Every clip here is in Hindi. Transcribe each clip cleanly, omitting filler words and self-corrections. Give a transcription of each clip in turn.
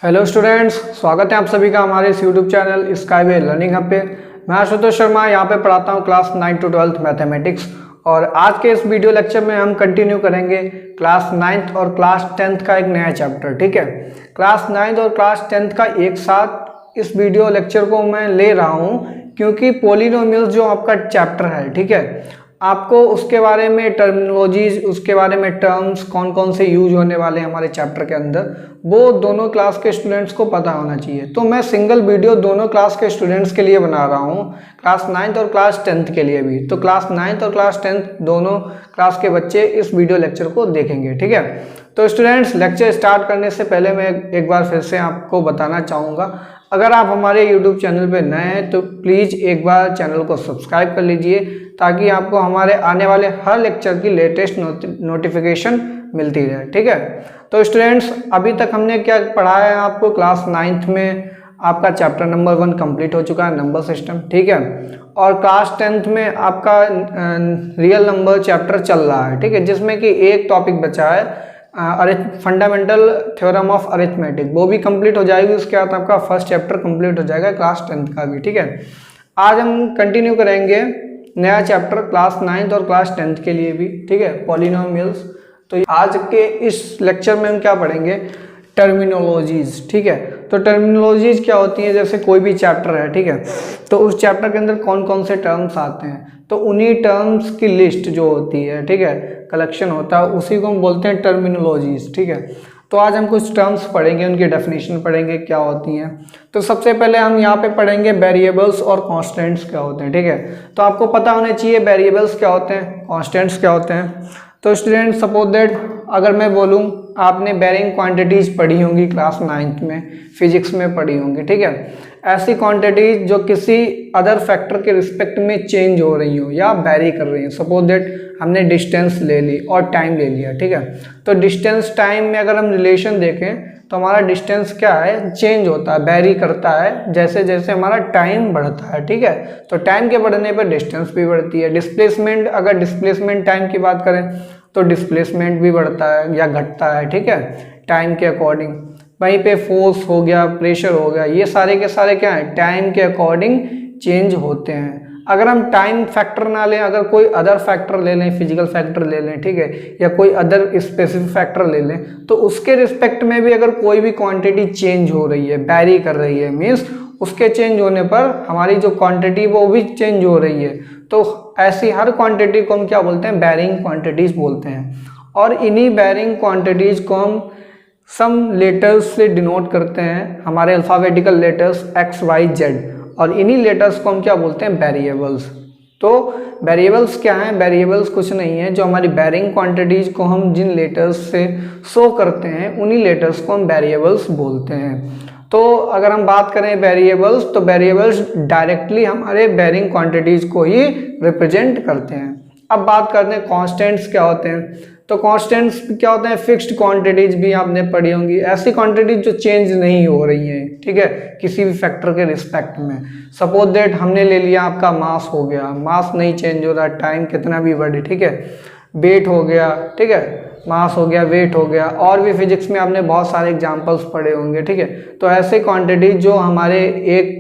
हेलो स्टूडेंट्स, स्वागत है आप सभी का हमारे इस YouTube channel skyway learning hub पे। मैं आशुतोष शर्मा यहाँ पे पढ़ाता हूँ क्लास 9 to 12th मैथमेटिक्स। और आज के इस वीडियो लेक्चर में हम कंटिन्यू करेंगे क्लास 9th और क्लास 10th का एक नया चैप्टर। ठीक है, क्लास 9th और क्लास 10th का एक साथ इस वीडियो लेक्चर को मैं ले रहा हूँ क्योंकि पॉलिनोमियल्स जो आपका चैप्टर है, ठीक है, आपको उसके बारे में टर्मिनोलॉजीज, उसके बारे में टर्म्स कौन कौन से यूज होने वाले हैं हमारे चैप्टर के अंदर, वो दोनों क्लास के स्टूडेंट्स को पता होना चाहिए। तो मैं सिंगल वीडियो दोनों क्लास के स्टूडेंट्स के लिए बना रहा हूँ, क्लास 9th और क्लास 10th के लिए भी। तो क्लास 9th और क्लास 10th दोनों क्लास के बच्चे इस वीडियो लेक्चर को देखेंगे। ठीक है, तो स्टूडेंट्स लेक्चर स्टार्ट करने से पहले मैं एक बार फिर से आपको बताना चाहूँगा, अगर आप हमारे YouTube चैनल पे नए हैं तो प्लीज़ एक बार चैनल को सब्सक्राइब कर लीजिए ताकि आपको हमारे आने वाले हर लेक्चर की लेटेस्ट नोटिफिकेशन मिलती रहे। ठीक है, तो स्टूडेंट्स अभी तक हमने क्या पढ़ाया है आपको, क्लास 9th में आपका चैप्टर नंबर 1 कंप्लीट हो चुका है, नंबर सिस्टम। ठीक है, और क्लास 10th में आपका रियल नंबर चैप्टर चल रहा है। ठीक है, जिसमें कि एक टॉपिक बचा है फंडामेंटल थ्योरम ऑफ अरिथमेटिक, वो भी कंप्लीट हो जाएगी। उसके बाद आपका फर्स्ट चैप्टर कंप्लीट हो जाएगा क्लास 10th का भी। ठीक है, आज हम कंटिन्यू करेंगे नया चैप्टर क्लास 9th और क्लास 10th के लिए भी। ठीक है, पॉलिनोमियल्स। तो आज के इस लेक्चर में हम क्या पढ़ेंगे, टर्मिनोलॉजीज। ठीक है, तो टर्मिनोलॉजीज क्या होती हैं, जैसे कोई भी चैप्टर है, ठीक है, तो उस चैप्टर के अंदर कौन कौन से टर्म्स आते हैं, तो उन्हीं टर्म्स की लिस्ट जो होती है, ठीक है, कलेक्शन होता है, उसी को हम बोलते हैं टर्मिनोलॉजीज। ठीक है, तो आज हम कुछ टर्म्स पढ़ेंगे, उनकी डेफिनेशन पढ़ेंगे क्या होती हैं। तो सबसे पहले हम यहाँ पे पढ़ेंगे वेरिएबल्स और कांस्टेंट्स क्या होते हैं। ठीक है, तो आपको पता होना चाहिए वेरिएबल्स क्या होते हैं, कांस्टेंट्स क्या होते हैं। तो स्टूडेंट सपोज दैट अगर मैं बोलूँ, आपने बेरिंग क्वांटिटीज पढ़ी होंगी क्लास 9th में, फिजिक्स में पढ़ी होंगी। ठीक है, ऐसी क्वांटिटीज जो किसी अदर फैक्टर के रिस्पेक्ट में चेंज हो रही हो या वेरी कर रही हैं। सपोज दैट हमने डिस्टेंस ले ली और टाइम ले लिया। ठीक है, तो डिस्टेंस टाइम में अगर हम रिलेशन देखें तो हमारा डिस्टेंस क्या है, चेंज होता है, वेरी करता है जैसे जैसे हमारा टाइम बढ़ता है। ठीक है, तो टाइम के बढ़ने पर डिस्टेंस भी बढ़ती है। डिस्प्लेसमेंट, अगर डिस्प्लेसमेंट टाइम की बात करें तो डिस्प्लेसमेंट भी बढ़ता है या घटता है। ठीक है, टाइम के अकॉर्डिंग। वहीं पे फोर्स हो गया, प्रेशर हो गया, ये सारे के सारे क्या है, टाइम के अकॉर्डिंग चेंज होते हैं। अगर हम टाइम फैक्टर ना लें, अगर कोई अदर फैक्टर ले लें, फिजिकल फैक्टर ले लें, ठीक है, या कोई अदर स्पेसिफिक फैक्टर ले लें, तो उसके रिस्पेक्ट में भी अगर कोई भी क्वांटिटी चेंज हो रही है, वेरी कर रही है, मीन्स उसके चेंज होने पर हमारी जो क्वांटिटी वो भी चेंज हो रही है, तो ऐसी हर क्वांटिटी को हम क्या बोलते हैं, बेरिंग क्वांटिटीज बोलते हैं। और इन्हीं बेरिंग क्वांटिटीज को हम सम लेटर्स से डिनोट करते हैं, हमारे alphabetical letters X Y Z, और इन्हीं लेटर्स को हम क्या बोलते हैं, वेरिएबल्स। तो वेरिएबल्स क्या हैं, वेरिएबल्स कुछ नहीं है, जो हमारी बेरिंग क्वांटिटीज को हम जिन लेटर्स से शो करते हैं उन्हीं लेटर्स को हम वेरिएबल्स बोलते हैं। तो अगर हम बात करें वेरिएबल्स, तो वेरिएबल्स डायरेक्टली हमारे बेरिंग क्वांटिटीज को ही रिप्रेजेंट करते हैं। अब बात करते हैं कांस्टेंट्स क्या होते हैं। तो कांस्टेंट्स क्या होते हैं, फिक्स्ड क्वांटिटीज भी आपने पढ़ी होंगी, ऐसी क्वांटिटीज जो चेंज नहीं हो रही हैं, ठीक है, किसी भी फैक्टर के रिस्पेक्ट में। सपोज दैट हमने ले लिया आपका मास हो गया, मास नहीं चेंज हो रहा, टाइम कितना भी बढ़े, ठीक है, वेट हो गया, ठीक है, मास हो गया, वेट हो गया, और भी फिजिक्स में आपने बहुत सारे एग्जांपल्स पढ़े होंगे। ठीक है, तो ऐसे क्वांटिटी जो हमारे एक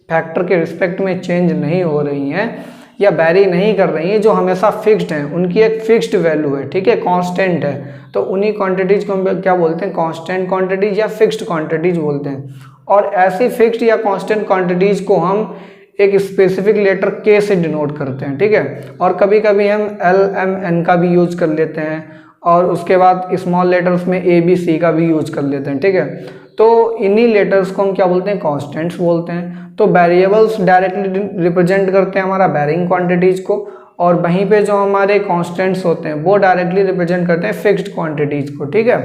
फैक्टर के रिस्पेक्ट में चेंज नहीं हो रही हैं या वेरी नहीं कर रही हैं, जो हमेशा फिक्स्ड हैं, उनकी एक फिक्स्ड वैल्यू है, ठीक है, कांस्टेंट है, तो उन्हीं क्वांटिटीज को हम क्या बोलते हैं, कांस्टेंट क्वांटिटीज या फिक्स्ड क्वांटिटीज बोलते हैं। और ऐसी फिक्स्ड या कांस्टेंट क्वांटिटीज को हम एक स्पेसिफिक लेटर के से डिनोट करते हैं। ठीक है, और कभी कभी हम एल एम एन का भी यूज कर लेते हैं, और उसके बाद स्मॉल लेटर्स में ए बी सी का भी यूज कर लेते हैं। ठीक है, तो इन्हीं लेटर्स को हम क्या बोलते हैं, कांस्टेंट्स बोलते हैं। तो वेरिएबल्स डायरेक्टली रिप्रेजेंट करते हैं हमारा बेरिंग क्वांटिटीज को, और वहीं पे जो हमारे कांस्टेंट्स होते हैं वो डायरेक्टली रिप्रेजेंट करते हैं फिक्स्ड क्वांटिटीज को। ठीक है,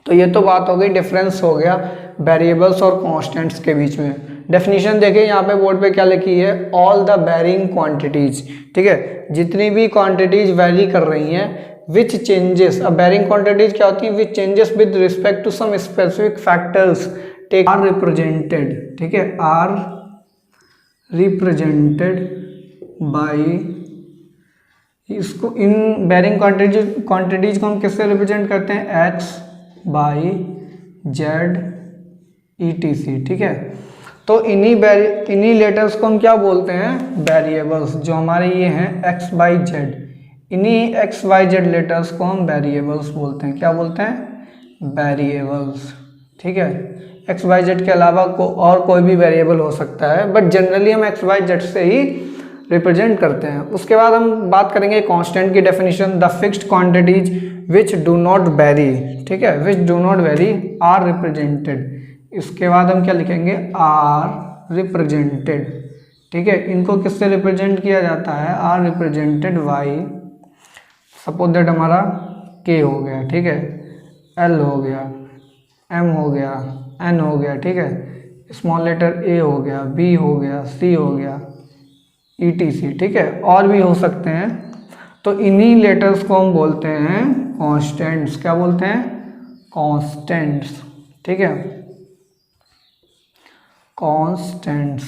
तो ये तो बात हो गई, डिफरेंस हो गया वेरिएबल्स और कांस्टेंट्स के बीच में। डेफिनेशन देखिए यहाँ पे बोर्ड पे क्या लिखी है, ऑल द बेरिंग क्वांटिटीज। ठीक है, जितनी भी क्वांटिटीज वेरी कर रही हैं विच चेंजेस, अब बेरिंग क्वांटिटीज क्या होती है, which changes with respect to some specific factors take are represented. ठीक है, आर रिप्रेजेंटेड बाय, इसको इन बेरिंग क्वांटिटीज को हम किससे रिप्रेजेंट करते हैं, एक्स बाई जेड ETC, ठीक है। तो इन्हीं लेटर्स को हम क्या बोलते हैं, वेरिएबल्स, जो हमारे ये हैं XYZ, इन्हीं XYZ लेटर्स को हम वेरिएबल्स बोलते हैं। क्या बोलते हैं, वेरिएबल्स, ठीक है। XYZ के अलावा और कोई भी वेरिएबल हो सकता है, बट जनरली हम XYZ से ही रिप्रेजेंट करते हैं। उसके बाद हम बात करेंगे कांस्टेंट की definition, the fixed quantities which do not vary, ठीक है, which do not vary are represented. इसके बाद हम क्या लिखेंगे, आर रिप्रेजेंटेड, ठीक है। इनको किससे रिप्रेजेंट किया जाता है, are represented by, suppose that हमारा K हो गया, ठीक है, L हो गया, M हो गया, N हो गया, ठीक है, स्मॉल लेटर A हो गया, B हो गया, C हो गया, ETC, ठीक है, और भी हो सकते हैं। तो इन्हीं लेटर्स को हम बोलते हैं कॉन्स्टेंट्स। क्या बोलते हैं, कॉन्स्टेंट्स, ठीक है, कॉन्स्टेंट्स।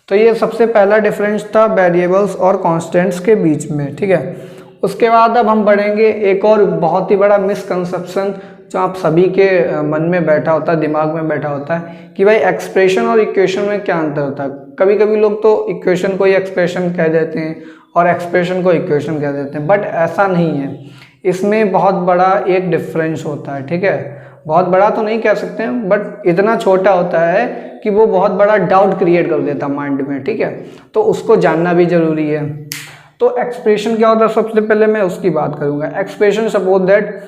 तो ये सबसे पहला डिफरेंस था वेरिएबल्स और कॉन्स्टेंट्स के बीच में, ठीक है। उसके बाद अब हम बढ़ेंगे एक और बहुत ही बड़ा मिसकंसेप्शन जो आप सभी के मन में बैठा होता है, दिमाग में बैठा होता है कि भाई एक्सप्रेशन और इक्वेशन में क्या अंतर होता है। कभी कभी लोग तो इक्वेशन को ही एक्सप्रेशन कह देते हैं और एक्सप्रेशन को इक्वेशन कह देते हैं, बट ऐसा नहीं है। इसमें बहुत बड़ा एक डिफरेंस होता है, ठीक है। बहुत बड़ा तो नहीं कह सकते हैं, बट इतना छोटा होता है कि वो बहुत बड़ा डाउट क्रिएट कर देता है माइंड में, ठीक है। तो उसको जानना भी जरूरी है। तो एक्सप्रेशन क्या होता है, सबसे पहले मैं उसकी बात करूंगा। एक्सप्रेशन, सपोज दैट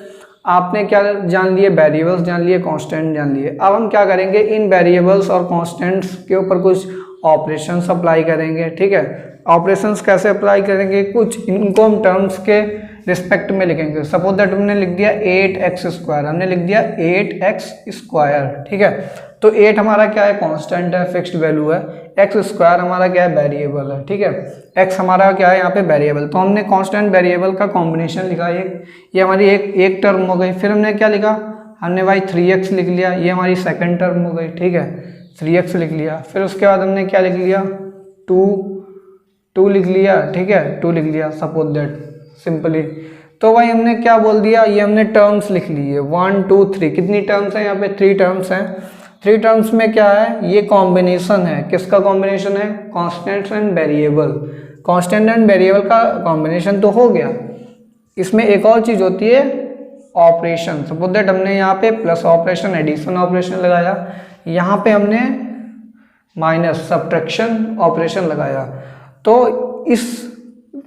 आपने क्या जान लिए, वेरिएबल्स जान लिए, कांस्टेंट जान लिए। अब हम क्या करेंगे, इन वेरिएबल्स और कांस्टेंट्स के ऊपर कुछ ऑपरेशंस अप्लाई करेंगे, ठीक है। ऑपरेशंस कैसे अप्लाई करेंगे, कुछ इनको हम टर्म्स के रिस्पेक्ट में लिखेंगे। सपोज दैट हमने लिख दिया 8x², हमने लिख दिया 8x², ठीक है। तो 8 हमारा क्या है, कांस्टेंट है, फिक्स्ड वैल्यू है। x² हमारा क्या है, वेरिएबल है, ठीक है। x हमारा क्या है यहाँ पे, वेरिएबल। तो हमने कांस्टेंट वेरिएबल का कॉम्बिनेशन लिखा, ये हमारी एक टर्म हो गई। फिर हमने क्या लिखा, हमने भाई 3x लिख लिया, ये हमारी सेकंड टर्म हो गई, ठीक है, 3x लिख लिया। फिर उसके बाद हमने क्या लिख लिया, 2 लिख लिया, ठीक है, 2 लिख लिया, सपोज दैट सिंपली। तो भाई हमने क्या बोल दिया, ये हमने टर्म्स लिख ली है, 1 2 3। कितनी टर्म्स हैं यहाँ पे, 3 टर्म्स हैं। 3 टर्म्स में क्या है, ये कॉम्बिनेशन है, किसका कॉम्बिनेशन है, constant and variable. Constant and variable का कॉम्बिनेशन तो हो गया। इसमें एक और चीज होती है, ऑपरेशन। सपोज दैट हमने यहाँ पे प्लस ऑपरेशन, एडिशन ऑपरेशन लगाया, यहाँ पे हमने माइनस सब्ट्रैक्शन ऑपरेशन लगाया। तो इस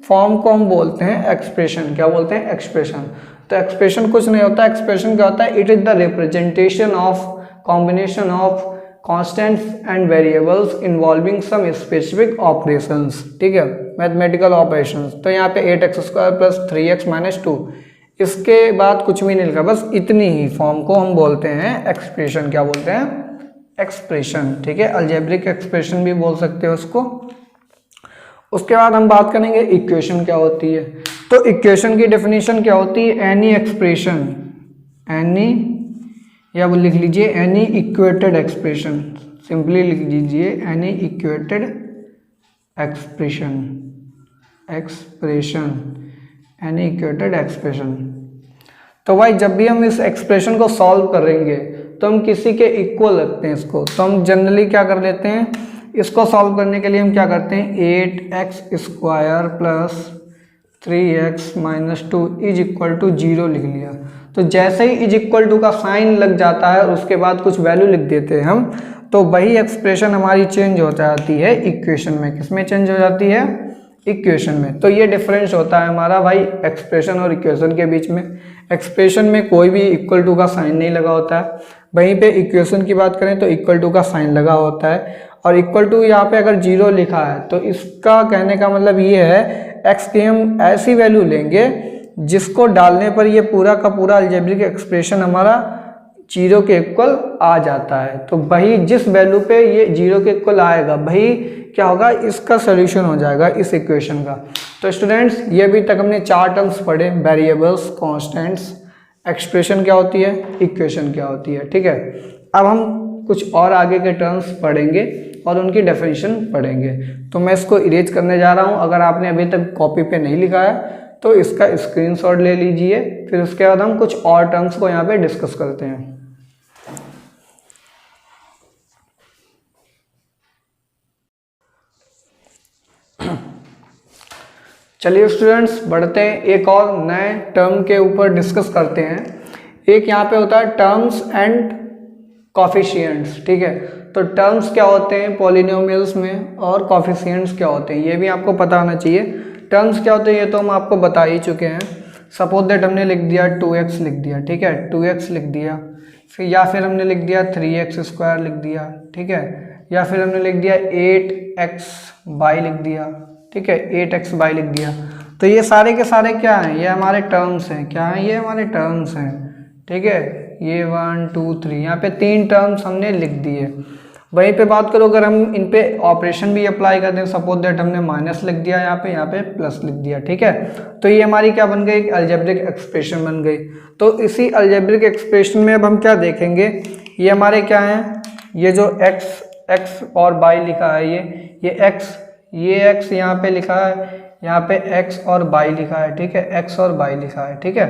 फॉर्म को हम बोलते हैं एक्सप्रेशन। क्या बोलते हैं, एक्सप्रेशन। तो एक्सप्रेशन कुछ नहीं होता, एक्सप्रेशन क्या होता है, it is the representation of combination of constants and variables involving some specific operations, ठीक है, मैथमेटिकल ऑपरेशंस। तो यहाँ पे 8x² प्लस 3x माइनस 2, इसके बाद कुछ भी नहीं लिखा, बस इतनी ही फॉर्म को हम बोलते हैं एक्सप्रेशन। क्या बोलते हैं, एक्सप्रेशन, ठीक है। अलजेब्रिक एक्सप्रेशन भी बोल सकते हो उसको। उसके बाद हम बात करेंगे इक्वेशन क्या होती है। तो इक्वेशन की डेफिनेशन क्या होती है, एनी एक्सप्रेशन, एनी, या वो लिख लीजिए एनी इक्वेटेड एक्सप्रेशन, सिंपली लिख लीजिए any equated expression, any equated expression. तो भाई जब भी हम इस एक्सप्रेशन को सॉल्व करेंगे तो हम किसी के इक्वल रखते हैं इसको। तो हम जनरली क्या कर लेते हैं, इसको सॉल्व करने के लिए हम क्या करते हैं, 8x² plus 3x minus 2 is equal to 0 लिख लिया। तो जैसे ही इज इक्वल टू का साइन लग जाता है और उसके बाद कुछ वैल्यू लिख देते हैं हम, तो वही एक्सप्रेशन हमारी चेंज हो जाती है इक्वेशन में। किसमें चेंज हो जाती है, इक्वेशन में। तो ये डिफरेंस होता है हमारा भाई एक्सप्रेशन और इक्वेशन के बीच में। एक्सप्रेशन में कोई भी इक्वल टू का साइन नहीं लगा होता है, वहीं पे इक्वेशन की बात करें तो इक्वल टू का साइन लगा होता है। और इक्वल टू यहाँ पे अगर 0 लिखा है तो इसका कहने का मतलब ये है, x की हम ऐसी वैल्यू लेंगे जिसको डालने पर ये पूरा का पूरा अलजेब्रिक एक्सप्रेशन हमारा 0 के इक्वल आ जाता है। तो वही जिस वैल्यू पे ये 0 के इक्वल आएगा वही क्या होगा, इसका सोल्यूशन हो जाएगा इस इक्वेशन का। तो स्टूडेंट्स ये अभी तक हमने 4 टर्म्स पढ़े, वेरिएबल्स, कांस्टेंट्स, एक्सप्रेशन क्या होती है, इक्वेशन क्या होती है, ठीक है। अब हम कुछ और आगे के टर्म्स पढ़ेंगे और उनकी डेफिनेशन पढ़ेंगे। तो मैं इसको इरेज करने जा रहा हूँ। अगर आपने अभी तक कॉपी पे नहीं लिखा है तो इसका स्क्रीनशॉट ले लीजिए, फिर उसके बाद हम कुछ और टर्म्स को यहाँ पे डिस्कस करते हैं। चलिए स्टूडेंट्स बढ़ते हैं, एक और नए टर्म के ऊपर डिस्कस करते हैं। एक यहाँ पे होता है टर्म्स एंड कॉफिशिएंट्स, ठीक है। तो टर्म्स क्या होते हैं पॉलिनोमियल्स में और कॉफिशिएंट्स क्या होते हैं ये भी आपको पता होना चाहिए। टर्म्स क्या होते हैं ये तो हम आपको बता ही चुके हैं। सपोज दैट हमने लिख दिया 2x लिख दिया, ठीक है, 2x लिख दिया, फिर हमने लिख दिया 3x² लिख दिया, ठीक है, या फिर हमने लिख दिया 8x लिख दिया, ठीक है, 8x लिख दिया। तो ये सारे के सारे क्या हैं, ये हमारे टर्म्स हैं। क्या हैं, ये हमारे टर्म्स हैं, ठीक है। ये 1 2 3 यहाँ पे 3 टर्म्स हमने लिख दिए। वहीं पे बात करो अगर हम इन पे ऑपरेशन भी अप्लाई करते हैं, सपोज दैट हमने माइनस लिख दिया यहाँ पे प्लस लिख दिया, ठीक है। तो ये हमारी क्या बन गई, एक अलजेब्रिक एक्सप्रेशन बन गई। तो इसी अलजेब्रिक एक्सप्रेशन में अब हम क्या देखेंगे, ये हमारे क्या हैं, ये जो x और y लिखा है, ये x यहाँ पे लिखा है, यहाँ पे x और y लिखा है, ठीक है, x और y लिखा है, ठीक है।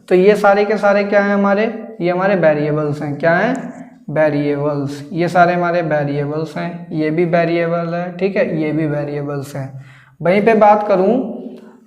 तो ये सारे के सारे क्या हैं हमारे, ये हमारे वेरिएबल्स हैं। क्या हैं, वेरिएबल्स। ये सारे हमारे वेरिएबल्स हैं, ये भी वेरिएबल है, ठीक है, ये भी वेरिएबल्स हैं। वहीं पे बात करूं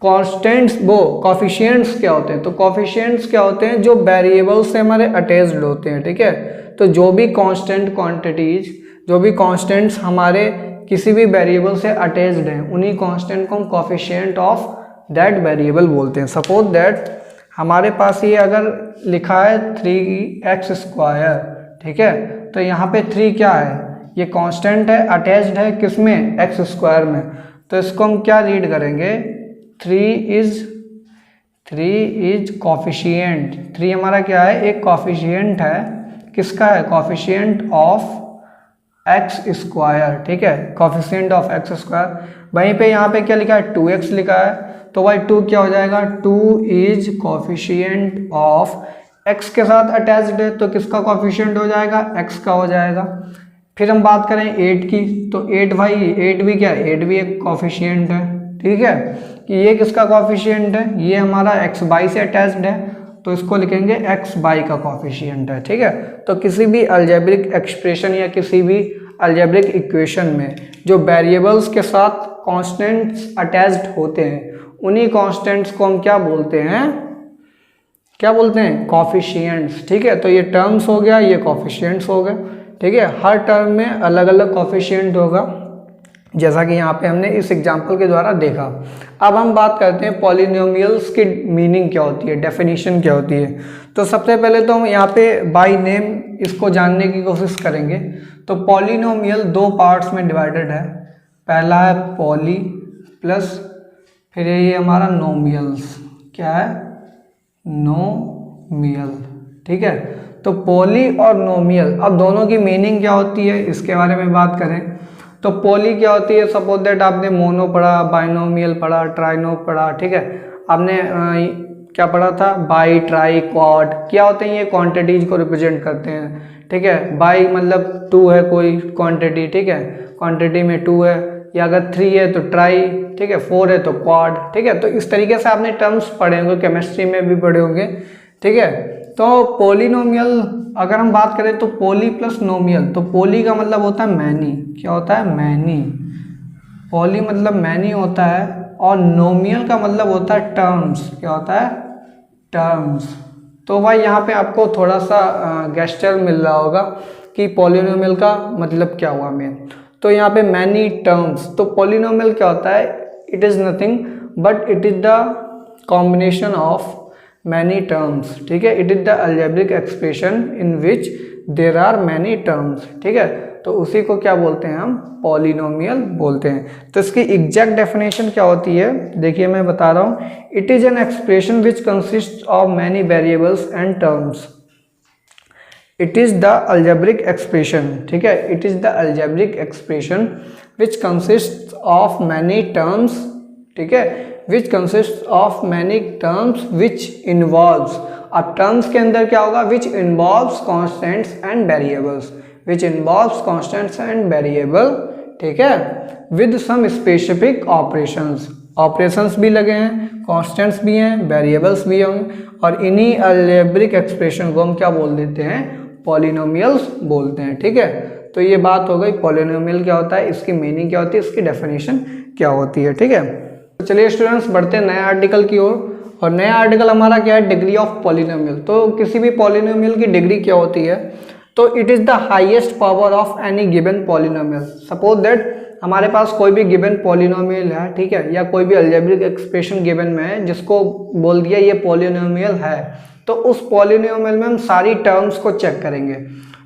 कॉन्स्टेंट्स, वो कॉफिशिएंट्स क्या होते हैं, तो कॉफिशिएंट्स क्या होते हैं, जो वेरिएबल्स से हमारे अटैच्ड होते हैं, ठीक है। तो जो भी कांस्टेंट क्वांटिटीज, जो भी कांस्टेंट्स हमारे किसी भी वेरिएबल से अटैच्ड हैं, उन्हीं कांस्टेंट को हम कॉफिशिएंट ऑफ दैट वेरिएबल बोलते हैं। सपोज दैट हमारे पास ये अगर लिखा है 3x², ठीक है, तो यहाँ पे 3 क्या है, ये कांस्टेंट है, अटैच्ड है किसमें, x² में। तो इसको हम क्या रीड करेंगे, 3 इज कॉफिशिएंट। 3 हमारा क्या है, एक कॉफिशिएंट है, किसका है, कॉफिशिएंट ऑफ x², ठीक है, कॉफिशिएंट ऑफ x²। वहीं पे यहाँ पे क्या लिखा है, 2x लिखा है, तो भाई 2 क्या हो जाएगा, 2 इज कॉफिशिएंट ऑफ x के साथ अटैच्ड है, तो किसका कॉफिशिएंट हो जाएगा, x का हो जाएगा। फिर हम बात करें 8 की, तो 8 भाई 8 भी क्या है, 8 भी एक कॉफिशिएंट है, ठीक है, कि ये किसका कॉफिशिएंट है, ये हमारा x/y से अटैच्ड है, तो इसको लिखेंगे x/y का कॉफिशिएंट है, ठीक है। तो किसी भी अलजेब्रिक एक्सप्रेशन या किसी भी अलजेब्रिक इक्वेशन में जो वेरिएबल्स के साथ कांस्टेंट्स अटैच्ड होते हैं, उन्हीं कांस्टेंट्स को हम क्या बोलते हैं, क्या बोलते हैं, कॉफिशिएंट्स, ठीक है। तो ये टर्म्स हो गया, ये कॉफिशिएंट्स हो गए, ठीक है। हर टर्म में अलग अलग कॉफिशिएंट होगा, जैसा कि यहाँ पे हमने इस एग्जांपल के द्वारा देखा। अब हम बात करते हैं पॉलिनोमियल्स की मीनिंग क्या होती है, डेफिनेशन क्या होती है। तो सबसे पहले तो हम यहाँ पे बाय नेम इसको जानने की कोशिश करेंगे। तो पॉलिनोमियल 2 पार्ट्स में डिवाइडेड है। पहला है पॉली प्लस, फिर ये हमारा नोमियल्स, क्या है, नोमियल, ठीक है। तो पॉली और नोमियल, अब दोनों की मीनिंग क्या होती है इसके बारे में बात करें तो पॉली क्या होती है, सपोज दैट आपने मोनो पढ़ा, बाइनोमियल पढ़ा, ट्राइनो पढ़ा, ठीक है। आपने क्या पढ़ा था, बाई, ट्राई, क्वाड, क्या होते हैं, ये क्वांटिटीज को रिप्रेजेंट करते हैं, ठीक है। बाई मतलब 2 है कोई क्वांटिटी, ठीक है, क्वांटिटी में 2 है, या अगर 3 है तो ट्राई, ठीक है, 4 है तो क्वाड, ठीक है। तो इस तरीके से आपने टर्म्स पढ़े होंगे, केमिस्ट्री में भी पढ़े होंगे, ठीक है। तो पॉलिनोमियल अगर हम बात करें तो पॉली प्लस नोमियल, तो पॉली का मतलब होता है मैनी, क्या होता है, मैनी, पॉली मतलब मैनी होता है, और नोमियल का मतलब होता है टर्म्स, क्या होता है, टर्म्स। तो भाई यहाँ पे आपको थोड़ा सा गेस्चर मिल रहा होगा कि पॉलिनोमियल का मतलब क्या हुआ मेन। तो यहाँ पे मैनी टर्म्स, तो पॉलिनोमियल क्या होता है, it is nothing but it is the combination of many terms, ठीक है। It is the algebraic expression in which there are many terms, ठीक है। तो उसी को क्या बोलते हैं, हम पॉलिनोमियल बोलते हैं। तो इसकी एग्जैक्ट डेफिनेशन क्या होती है, देखिए मैं बता रहा हूँ। It is an expression which consist of many variables and terms. It is the algebraic expression, ठीक है, it is the algebraic expression which consist of many terms, ठीक है, which consist of many terms which involves. अब टर्म्स के अंदर क्या होगा, which involves constants and variables, which involves constants and variable, ठीक है, with some specific operations. Operations भी लगे हैं, कॉन्स्टेंट्स भी हैं, वेरिएबल्स भी होंगे, और इन्हीं अलजेब्रिक एक्सप्रेशन को हम क्या बोल देते हैं, पॉलिनोमियल्स बोलते हैं, ठीक है। तो ये बात हो गई पॉलिनोमियल क्या होता है, इसकी मीनिंग क्या होती है, इसकी डेफिनेशन क्या होती है, ठीक है। तो चलिए स्टूडेंट्स बढ़ते हैं नए आर्टिकल की ओर। और नया आर्टिकल हमारा क्या है, डिग्री ऑफ पॉलिनोमियल। तो किसी भी पॉलिनोमियल की डिग्री क्या होती है, तो it is the highest power of any given polynomial. Suppose that हमारे पास कोई भी गिवन पॉलिनोमियल है, ठीक है, या कोई भी अलजेब्रिक एक्सप्रेशन गिवन में है जिसको बोल दिया ये पॉलिनोमियल है, तो उस पॉलिनोमियल में हम सारी टर्म्स को चेक करेंगे।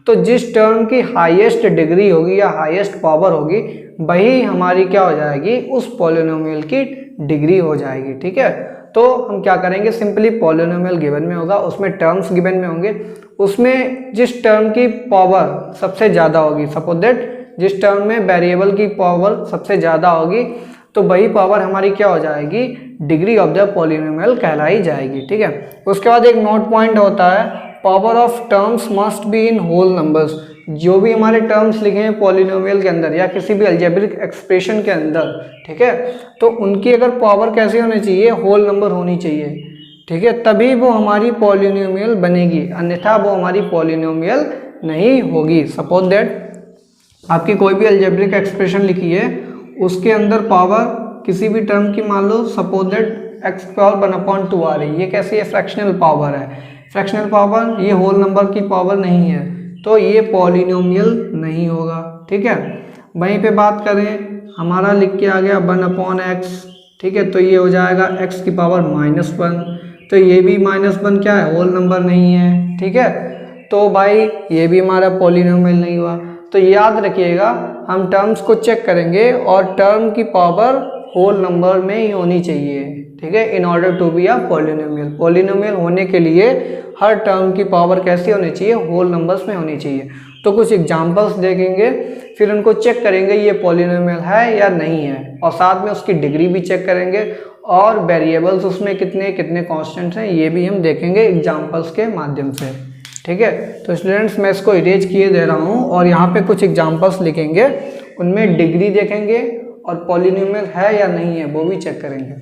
तो जिस टर्म की हाईएस्ट डिग्री होगी या हाईएस्ट पावर होगी वही हमारी क्या हो जाएगी, उस पॉलिनोमियल की डिग्री हो जाएगी। ठीक है, तो हम क्या करेंगे, सिंपली पॉलिनोमियल गिवन में होगा, उसमें टर्म्स गिवन में होंगे, उसमें जिस टर्म की पावर सबसे ज़्यादा होगी, सपोज दैट जिस टर्म में वेरिएबल की पावर सबसे ज़्यादा होगी तो वही पावर हमारी क्या हो जाएगी, डिग्री ऑफ द पॉलिनोमियल कहलाई जाएगी। ठीक है, उसके बाद एक नोट पॉइंट होता है, power of terms must be in whole numbers. जो भी हमारे टर्म्स लिखे हैं पॉलिनोमियल के अंदर या किसी भी अलजेब्रिक एक्सप्रेशन के अंदर, ठीक है, तो उनकी अगर पावर कैसी होनी चाहिए, होल नंबर होनी चाहिए। ठीक है, तभी वो हमारी पॉलिनोमियल बनेगी, अन्यथा वो हमारी पॉलिनोमियल नहीं होगी। सपोज दैट आपकी कोई भी अलजेब्रिक एक्सप्रेशन लिखी है, उसके अंदर पावर किसी भी टर्म की मान लो सपोज दैट एक्स पावर 1/2 आ रही है, ये कैसी है, फ्रैक्शनल पावर है। फ्रैक्शनल पावर ये होल नंबर की पावर नहीं है, तो ये पॉलिनोमियल नहीं होगा। ठीक है, वहीं पे बात करें, हमारा लिख के आ गया 1/x, ठीक है, तो ये हो जाएगा x की पावर -1, तो ये भी -1 क्या है, होल नंबर नहीं है। ठीक है, तो भाई ये भी हमारा पॉलिनोमियल नहीं हुआ। तो याद रखिएगा, हम टर्म्स को चेक करेंगे और टर्म की पावर होल नंबर में ही होनी चाहिए। ठीक है, in order to be a polynomial, polynomial होने के लिए हर टर्म की पावर कैसी होनी चाहिए, होल नंबर्स में होनी चाहिए। तो कुछ एग्जांपल्स देखेंगे, फिर उनको चेक करेंगे ये पॉलिनोमियल है या नहीं है, और साथ में उसकी डिग्री भी चेक करेंगे, और वेरिएबल्स उसमें कितने कितने कॉन्स्टेंट्स हैं ये भी हम देखेंगे एग्जाम्पल्स के माध्यम से। ठीक है, तो स्टूडेंट्स मैं इसको इरेज किए दे रहा हूँ और यहाँ पे कुछ एग्जाम्पल्स लिखेंगे, उनमें डिग्री देखेंगे और पॉलिनोमियल है या नहीं है वो भी चेक करेंगे।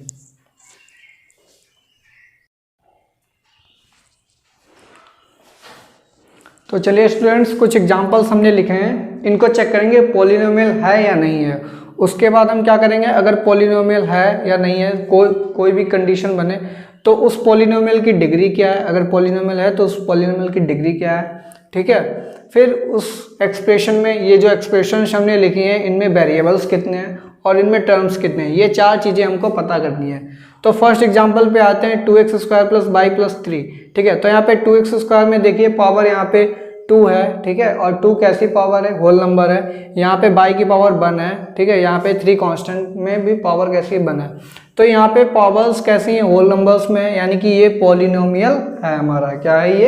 तो चलिए स्टूडेंट्स, कुछ एग्जांपल्स हमने लिखे हैं, इनको चेक करेंगे पॉलिनोमियल है या नहीं है। उसके बाद हम क्या करेंगे, अगर पॉलिनोमियल है या नहीं है, कोई भी कंडीशन बने तो उस पॉलिनोमियल की डिग्री क्या है, अगर पॉलिनोमियल है तो उस पॉलिनोमियल की डिग्री क्या है। ठीक है, फिर उस एक्सप्रेशन में ये जो एक्सप्रेशन हमने लिखी हैं इनमें वेरिएबल्स कितने हैं और इनमें टर्म्स कितने हैं, ये चार चीज़ें हमको पता करनी है। तो फर्स्ट एग्जांपल पे आते हैं, 2x² + y + 3। ठीक है, तो यहाँ पे 2x² में देखिए पावर यहाँ पे 2 है, ठीक है, और 2 कैसी पावर है, होल नंबर है। यहाँ पे y की पावर 1 है, ठीक है, यहाँ पे 3 कांस्टेंट में भी पावर कैसी 1 है। तो यहाँ पे पावर्स कैसी हैं, होल नंबर्स में, यानी कि ये पॉलिनोमियल है हमारा। क्या है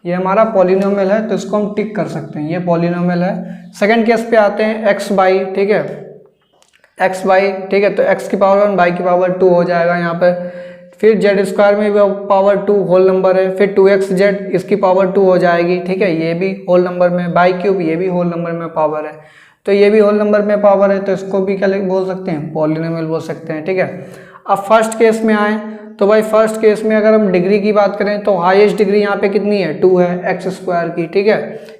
ये हमारा पॉलिनोमियल है, तो इसको हम टिक कर सकते हैं, ये पॉलिनोमियल है। सेकंड केस पे आते हैं, x बाई, ठीक है, x बाई, ठीक है, तो x की पावर 1 y की पावर 2 हो जाएगा यहाँ पे। फिर z² में भी पावर 2 होल नंबर है, फिर 2xz इसकी पावर 2 हो जाएगी। ठीक है, ये भी होल नंबर में, y³ ये भी होल नंबर में पावर है, तो ये भी होल नंबर में पावर है, तो इसको भी क्या बोल सकते हैं, पॉलिनोमियल बोल सकते हैं। ठीक है, अब फर्स्ट केस में आए तो भाई फर्स्ट केस में अगर हम डिग्री की बात करें तो हाईएस्ट डिग्री यहाँ पे कितनी है, 2 है, x² की। ठीक है,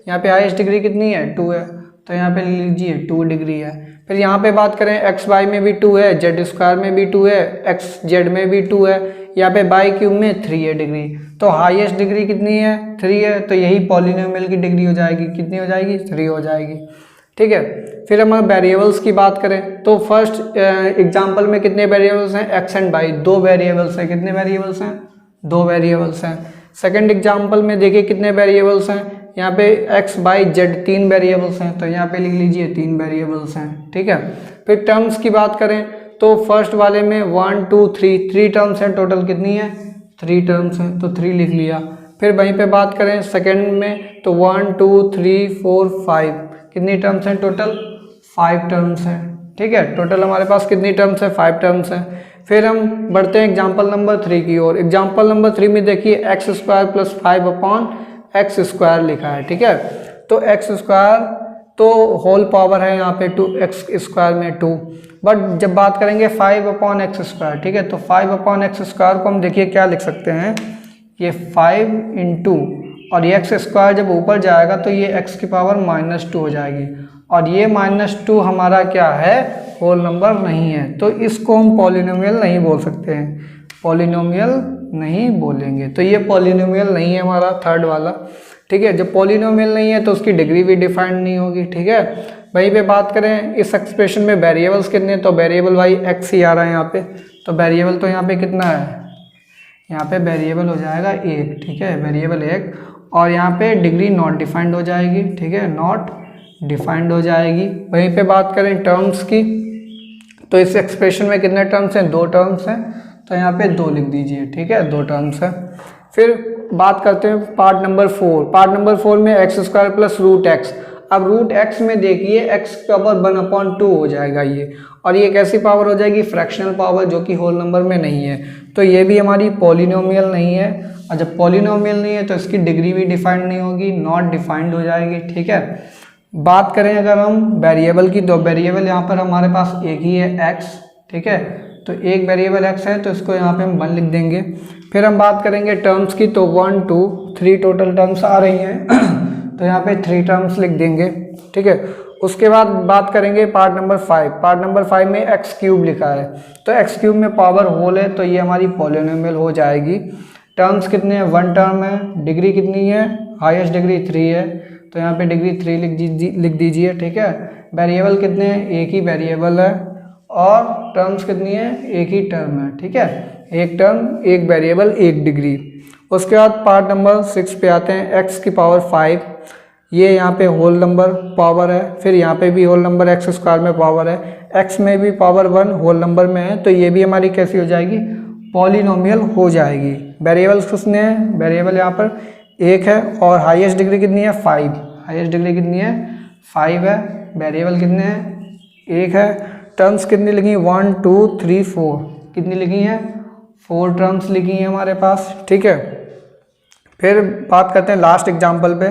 यहाँ पे हाईएस्ट डिग्री कितनी है, 2 है, तो यहाँ पे लीजिए 2 डिग्री है। फिर यहाँ पे बात करें, xy में भी 2 है, z² में भी 2 है, xz में भी 2 है, यहाँ पे y³ में 3 है डिग्री, तो हाईएस्ट डिग्री कितनी है, 3 है, तो यही पॉलिनोमियल की डिग्री हो जाएगी, कितनी हो जाएगी, 3 हो जाएगी। ठीक है, फिर हम वेरिएबल्स की बात करें तो फर्स्ट एग्जांपल में कितने वेरिएबल्स हैं, x एंड y, 2 वेरिएबल्स हैं। कितने वेरिएबल्स हैं, 2 वेरिएबल्स हैं। सेकंड एग्जांपल में देखिए कितने वेरिएबल्स हैं, यहाँ पे x y z 3 वेरिएबल्स हैं, तो यहाँ पे लिख लीजिए 3 वेरिएबल्स हैं। ठीक है, फिर टर्म्स की बात करें तो फर्स्ट वाले में 1 2 3 टर्म्स हैं, टोटल कितनी है, 3 टर्म्स हैं, तो 3 लिख लिया। फिर वहीं पे बात करें सेकंड में तो 1 2 3 4 5 कितनी टर्म्स हैं, टोटल 5 टर्म्स हैं। ठीक है, टोटल हमारे पास कितनी टर्म्स है, 5 टर्म्स हैं। फिर हम बढ़ते हैं एग्जाम्पल नंबर 3 की ओर। एग्जाम्पल नंबर 3 में देखिए x² + 5/x² लिखा है। ठीक है, तो x² तो होल पावर है यहाँ पे 2x² में 2, बट जब बात करेंगे 5/x², ठीक है, तो 5/x² को हम देखिए क्या लिख सकते हैं, ये 5 × और ये x² जब ऊपर जाएगा तो ये x की पावर -2 हो जाएगी, और ये -2 हमारा क्या है, होल नंबर नहीं है, तो इसको हम पॉलिनोमियल नहीं बोल सकते हैं, पॉलिनोमियल नहीं बोलेंगे। तो ये पॉलिनोमियल नहीं है हमारा थर्ड वाला, ठीक है। जब पॉलिनोमियल नहीं है तो उसकी डिग्री भी डिफाइंड नहीं होगी, ठीक है। वहीं पे बात करें इस एक्सप्रेशन में वेरिएबल्स कितने हैं, तो वेरिएबल भाई x ही आ रहा है यहाँ पे, तो वेरिएबल तो यहाँ पे कितना है, यहाँ पे वेरिएबल हो जाएगा 1, ठीक है, वेरिएबल 1, और यहाँ पे डिग्री नॉट डिफाइंड हो जाएगी, ठीक है, नॉट डिफाइंड हो जाएगी। वहीं पे बात करें टर्म्स की, तो इस एक्सप्रेशन में कितने टर्म्स हैं, 2 टर्म्स हैं, तो यहाँ पे 2 लिख दीजिए, ठीक है, 2 टर्म्स हैं। फिर बात करते हैं पार्ट नंबर 4। पार्ट नंबर 4 में x² + √x। अब √x में देखिए x पावर 1/2 हो जाएगा ये, और ये कैसी पावर हो जाएगी, फ्रैक्शनल पावर, जो कि होल नंबर में नहीं है, तो ये भी हमारी पॉलिनोमियल नहीं है। और जब पॉलिनोमियल नहीं है तो इसकी डिग्री भी डिफाइंड नहीं होगी, नॉट डिफाइंड हो जाएगी, ठीक है। बात करें अगर हम वेरिएबल की, तो वेरिएबल यहाँ पर हमारे पास एक ही है x, ठीक है, तो एक वेरिएबल x है, तो इसको यहाँ पे हम 1 लिख देंगे। फिर हम बात करेंगे टर्म्स की, तो 1 2 3 टोटल टर्म्स आ रही हैं तो यहाँ पे 3 टर्म्स लिख देंगे, ठीक है। उसके बाद बात करेंगे पार्ट नंबर 5। पार्ट नंबर 5 में x³ लिखा है, तो x³ में पावर होल है, तो ये हमारी पॉलिनोमियल हो जाएगी। टर्म्स कितने हैं, 1 टर्म है, डिग्री कितनी है, हाईएस्ट डिग्री 3 है, तो यहाँ पे डिग्री 3 लिख दीजिए, ठीक है। वेरिएबल कितने हैं, एक ही वेरिएबल है, और टर्म्स कितनी है, एक ही टर्म है, ठीक है, एक टर्म एक वेरिएबल एक डिग्री। उसके बाद पार्ट नंबर 6 पे आते हैं, x⁵ 5, ये यहाँ पे होल नंबर पावर है, फिर यहाँ पे भी होल नंबर x² में पावर है, x में भी पावर 1 होल नंबर में है, तो ये भी हमारी कैसी हो जाएगी, पॉलिनोमियल हो जाएगी। वेरिएबल्स कितने हैं, वेरिएबल यहाँ पर एक है, और हाईएस्ट डिग्री कितनी है, 5, हाईएस्ट डिग्री कितनी है, 5 है, वेरिएबल कितने हैं, एक है। टर्म्स कितनी लिखी, 1 2 3 4, कितनी लिखी हैं, 4 टर्म्स लिखी हैं हमारे पास, ठीक है। फिर बात करते हैं लास्ट एग्जाम्पल पे,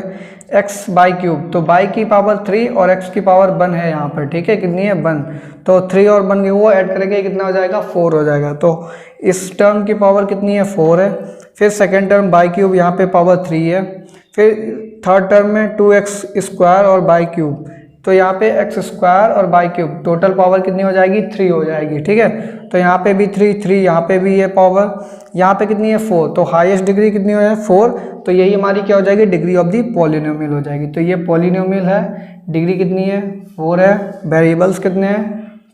x/3, तो y की पावर 3 और x की पावर 1 है यहाँ पर, ठीक है, कितनी है, 1, तो 3 और 1 वो ऐड करेंगे कितना हो जाएगा, 4 हो जाएगा, तो इस टर्म की पावर कितनी है, 4 है। फिर सेकेंड टर्म y³ यहाँ पे पावर 3 है, फिर थर्ड टर्म में 2x² और y³, तो यहाँ पे x² और y³ टोटल पावर कितनी हो जाएगी, 3 हो जाएगी, ठीक है। तो यहाँ पे भी 3 यहाँ पे भी ये पावर, यहाँ पे कितनी है, 4, तो हाईएस्ट डिग्री कितनी हो जाए, 4, तो यही हमारी क्या हो जाएगी, डिग्री ऑफ दी पॉलिनोमियल हो जाएगी। तो ये पॉलिनोमियल है, डिग्री कितनी है, 4 है, वेरिएबल्स कितने हैं,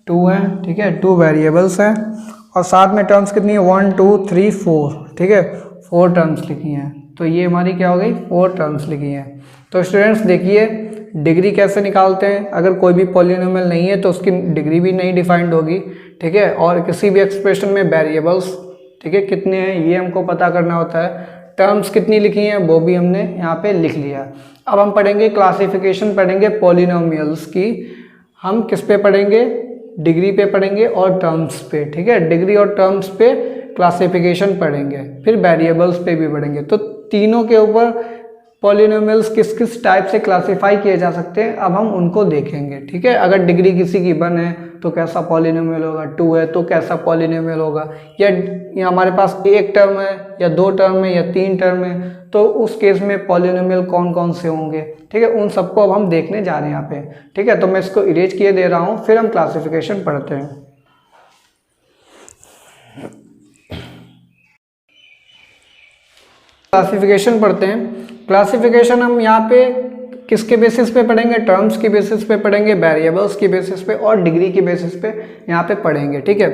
2 हैं, ठीक है, 2 वेरिएबल्स हैं, और साथ में टर्म्स कितनी है, 1 2 3 4, ठीक है, 4 टर्म्स लिखी हैं, तो ये हमारी क्या हो गई, 4 टर्म्स लिखी हैं। तो स्टूडेंट्स देखिए डिग्री कैसे निकालते हैं, अगर कोई भी पॉलिनोमियल नहीं है तो उसकी डिग्री भी नहीं डिफाइंड होगी, ठीक है, और किसी भी एक्सप्रेशन में वेरिएबल्स, ठीक है, कितने हैं ये हमको पता करना होता है, टर्म्स कितनी लिखी हैं वो भी हमने यहाँ पे लिख लिया। अब हम पढ़ेंगे क्लासिफिकेशन, पढ़ेंगे पॉलिनोमियल्स की, हम किस पे पढ़ेंगे, डिग्री पे पढ़ेंगे और टर्म्स पे, ठीक है, डिग्री और टर्म्स पे क्लासिफिकेशन पढ़ेंगे, फिर वेरिएबल्स पे भी पढ़ेंगे। तो तीनों के ऊपर पॉलिनोमियल्स किस किस टाइप से क्लासिफाई किए जा सकते हैं अब हम उनको देखेंगे, ठीक है। अगर डिग्री किसी की 1 है तो कैसा पॉलिनोमियल होगा, 2 है तो कैसा पॉलिनोमियल होगा, या हमारे पास एक टर्म है या 2 टर्म है या 3 टर्म है, तो उस केस में पॉलिनोमियल कौन कौन से होंगे, ठीक है, उन सबको अब हम देखने जा रहे हैं यहाँ पे, ठीक है। तो मैं इसको इरेज किए दे रहा हूँ, फिर हम क्लासिफिकेशन पढ़ते हैं। क्लासिफिकेशन पढ़ते हैं। क्लासिफिकेशन हम यहाँ पे किसके बेसिस पे पढ़ेंगे, टर्म्स की बेसिस पे पढ़ेंगे, वेरिएबल्स की बेसिस पे और डिग्री की बेसिस पे यहाँ पे पढ़ेंगे, ठीक है।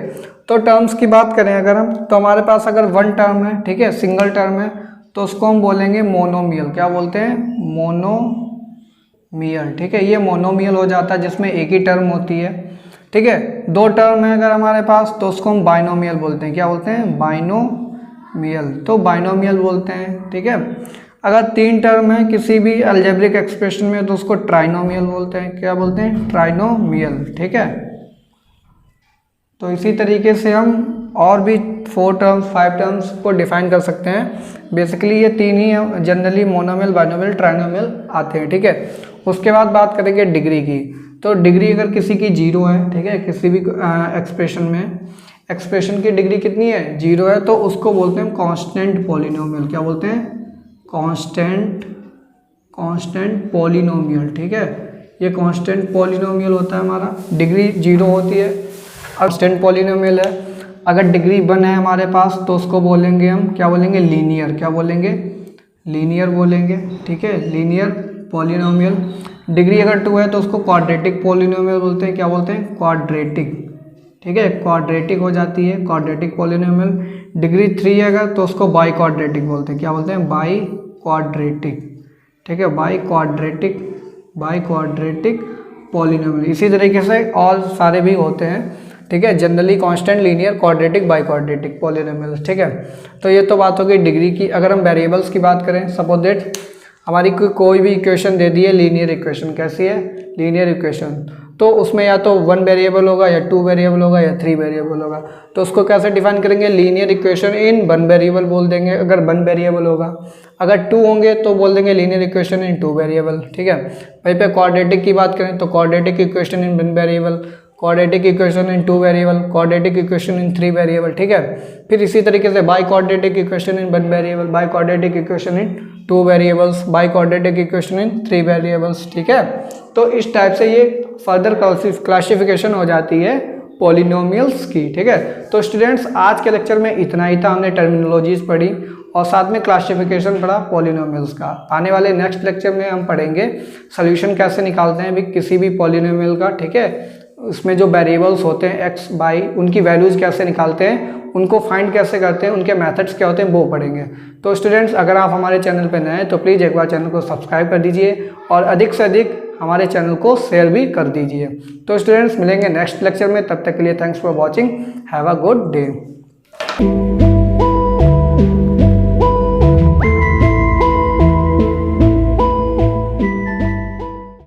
तो टर्म्स की बात करें अगर हम, तो हमारे पास अगर 1 टर्म है, ठीक है, सिंगल टर्म है, तो उसको हम बोलेंगे मोनोमियल। क्या बोलते हैं, मोनोमियल, ठीक है, ये मोनोमियल हो जाता है जिसमें एक ही टर्म होती है, ठीक है। 2 टर्म है अगर हमारे पास तो उसको हम बाइनोमियल बोलते हैं। क्या बोलते हैं, बाइनोमियल, तो बाइनोमियल बोलते हैं, ठीक है। अगर 3 टर्म है किसी भी अलजेब्रिक एक्सप्रेशन में तो उसको ट्राइनोमियल बोलते हैं। क्या बोलते हैं, ट्राइनोमियल, ठीक है। तो इसी तरीके से हम और भी 4 टर्म्स 5 टर्म्स को डिफाइन कर सकते हैं। बेसिकली ये 3 ही जनरली मोनोमियल, बाइनोमियल, ट्राइनोमियल आते हैं, ठीक है। उसके बाद बात करेंगे डिग्री की। तो डिग्री अगर किसी की 0 है, ठीक है, किसी भी एक्सप्रेशन में एक्सप्रेशन की डिग्री कितनी है, 0 है, तो उसको बोलते हैं कांस्टेंट पॉलिनोमियल। क्या बोलते हैं, कांस्टेंट पॉलिनोमियल, ठीक है। ये कांस्टेंट पॉलिनोमियल होता है हमारा, डिग्री 0 होती है। कांस्टेंट पॉलिनोमियल है, अगर डिग्री 1 है हमारे पास तो उसको बोलेंगे हम, क्या बोलेंगे, लीनियर। क्या बोलेंगे, लीनियर बोलेंगे, ठीक है, लीनियर पॉलिनोमियल। डिग्री अगर 2 है तो उसको क्वाड्रेटिक पॉलिनोमियल बोलते हैं। क्या बोलते हैं, क्वाड्रेटिक, ठीक है, क्वाड्रेटिक हो जाती है, क्वाड्रेटिक पॉलिनोमियल। डिग्री 3 है अगर तो उसको बाई क्वाड्रेटिक बोलते हैं। क्या बोलते हैं, बाई क्वाड्रेटिक, ठीक है, by quadratic, by quadratic polynomial. इसी तरीके से और सारे भी होते हैं, ठीक है, generally constant, linear, quadratic, by quadratic polynomial, ठीक है। तो ये तो बात हो गई डिग्री की। अगर हम वेरिएबल्स की बात करें, सपोज दैट हमारी कोई भी इक्वेशन दे दी है, लीनियर इक्वेशन। कैसी है, लीनियर इक्वेशन, तो उसमें या तो 1 वेरिएबल होगा या 2 वेरिएबल होगा या 3 वेरिएबल होगा। तो उसको कैसे डिफाइन करेंगे, लीनियर इक्वेशन इन 1 वेरिएबल बोल देंगे अगर 1 वेरिएबल होगा। अगर 2 होंगे तो बोल देंगे लीनियर इक्वेशन इन 2 वेरिएबल, ठीक है। वहीं पे क्वाड्रेटिक की बात करें तो quadratic equation in 1 variable, quadratic equation in 2 variable, quadratic equation in 3 variable, ठीक है। फिर इसी तरीके से by quadratic equation in 1 variable, by quadratic equation in 2 variables, by quadratic equation in 3 variables, ठीक है। तो इस टाइप से ये फर्दर क्लासिफिकेशन हो जाती है पॉलिनोमियल्स की, ठीक है। तो स्टूडेंट्स आज के लेक्चर में इतना ही था, हमने टर्मिनोलॉजीज पढ़ी और साथ में क्लासिफिकेशन पढ़ा पॉलिनोमियल्स का। आने वाले नेक्स्ट लेक्चर में हम पढ़ेंगे सोल्यूशन कैसे निकालते हैं भी किसी भी पॉलिनोमियल का, ठीक है। उसमें जो वेरिएबल्स होते हैं एक्स बाई, उनकी वैल्यूज़ कैसे निकालते हैं, उनको फाइंड कैसे करते हैं, उनके मेथड्स क्या होते हैं, वो पढ़ेंगे। तो स्टूडेंट्स अगर आप हमारे चैनल पर नए हैं तो प्लीज़ एक बार चैनल को सब्सक्राइब कर दीजिए और अधिक से अधिक हमारे चैनल को शेयर भी कर दीजिए। तो स्टूडेंट्स मिलेंगे नेक्स्ट लेक्चर में, तब तक के लिए thanks for watching, have a good day.